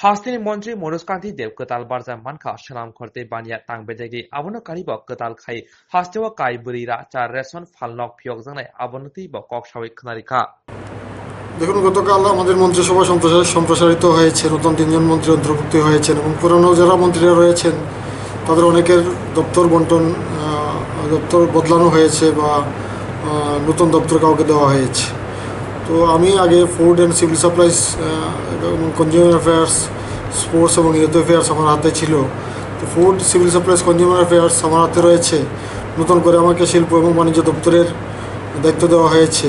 हास्तिनि मन्त्री मनोज कान्ति देव कताल बारजा मानखा सलाम खर्ते बानिया तांबेदेगी आबनो कारिब कताल खाई हास्तेवा काई बुरीरा चार रेशन फालनक फियक जानाय आबनति ब কক सावै खनारिखा। দেখুন, গতকাল আমাদের মন্ত্রিসভা সম্প্রসারিত হয়েছে, নতুন 3 জন মন্ত্রী অন্তর্ভুক্ত হয়েছেন এবং পুরনো যারা মন্ত্রীরা রয়েছেন তাদের অনেকের দপ্তর বন্টন দপ্তর বদলানো হয়েছে বা নতুন দপ্তর কাউকে দেওয়া হয়েছে। তো আমি আগে ফুড অ্যান্ড সিভিল সাপ্লাইজ এবং কনজিউমার অ্যাফেয়ার্স, স্পোর্টস এবং ইউথ অ্যাফেয়ার্স আমার হাতে ছিল। তো food, civil supplies, consumer affairs আমার হাতে রয়েছে। নতুন করে আমাকে শিল্প এবং বাণিজ্য দপ্তরের দায়িত্ব দেওয়া হয়েছে।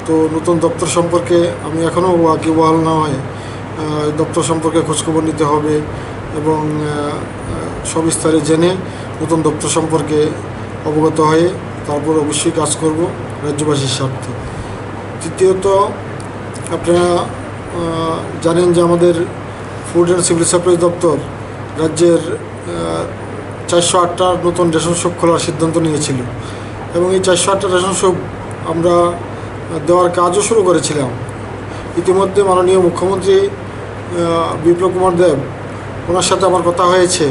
তো নতুন দপ্তর সম্পর্কে আমি এখনও ওয়াকিবহাল না হয়, দপ্তর সম্পর্কে খোঁজখবর নিতে হবে এবং সবিস্তারে জেনে নতুন দপ্তর সম্পর্কে অবগত হয়ে তারপর অবশ্যই কাজ করব রাজ্যবাসীর স্বার্থে। তৃতীয়ত, আপনারা জানেন যে আমাদের ফুড অ্যান্ড সিভিল সাপ্লাইজ দপ্তর রাজ্যের 408টা নতুন রেশন শপ খোলার সিদ্ধান্ত নিয়েছিল এবং এই 408টা রেশন শপ আমরা দেওয়ার কাজও শুরু করেছিলাম। ইতিমধ্যে মাননীয় মুখ্যমন্ত্রী বিপ্লব কুমার দেব, ওনার সাথে আমার কথা হয়েছে।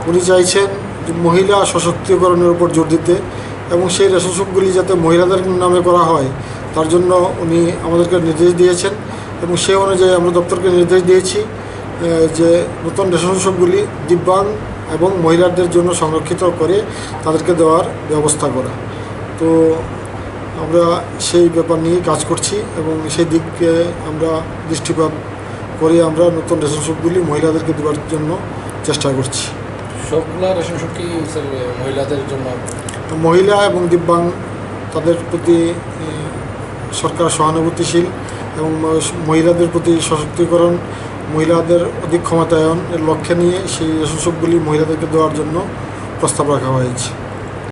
উনি চাইছেন যে মহিলা সশক্তিকরণের উপর জোর দিতে এবং সেই রেশন শপগুলি যাতে মহিলাদের নামে করা হয় তার জন্য উনি আমাদেরকে নির্দেশ দিয়েছেন এবং সেই অনুযায়ী আমরা দপ্তরকে নির্দেশ দিয়েছি যে নতুন রেশন শপগুলি দিব্যাঙ্গ এবং মহিলাদের জন্য সংরক্ষিত করে তাদেরকে দেওয়ার ব্যবস্থা করা। তো আমরা সেই ব্যাপার নিয়ে কাজ করছি এবং সেই দিককে আমরা দৃষ্টিপাত করে আমরা নতুন রেশন শপগুলি মহিলাদেরকে দেওয়ার জন্য চেষ্টা করছি। সবগুলো রেশন শপ কি মহিলাদের জন্য? মহিলা এবং দিব্যাঙ্গ তাদের প্রতি সরকার সহানুভূতিশীল এবং মহিলাদের প্রতি সশক্তিকরণ, মহিলাদের অধিক ক্ষমতায়ন এর লক্ষ্যে নিয়ে সেই রেশন শপগুলি মহিলাদেরকে দেওয়ার জন্য প্রস্তাব রাখা হয়েছে।